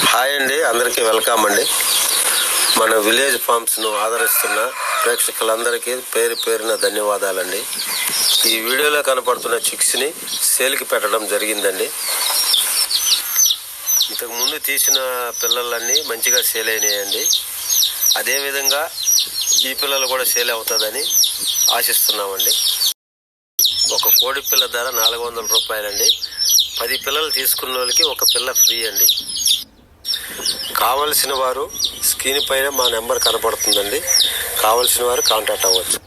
Hi అండి, అందరికీ welcome అండి. మన విలేజ్ ఫార్మ్స్ను ఆదరిస్తున్న ప్రేక్షకులందరికీ పేరు పేరున ధన్యవాదాలండి. ఈ వీడియోలో కనపడుతున్న చిక్స్ని సేల్కి పెట్టడం జరిగిందండి. ఇంతకుముందు తీసిన పిల్లలన్నీ మంచిగా సేల్ అయినాయండి. అదేవిధంగా ఈ పిల్లలు కూడా సేల్ అవుతుందని ఆశిస్తున్నామండి. ఒక కోడి పిల్ల ధర 400 రూపాయలండి. 10 పిల్లలు తీసుకున్న వాళ్ళకి ఒక పిల్ల ఫ్రీ అండి. కావలసిన వారు స్క్రీన్ పైన మా నెంబర్ కనపడుతుందండి. కావలసిన వారు కాంటాక్ట్ అవ్వచ్చు.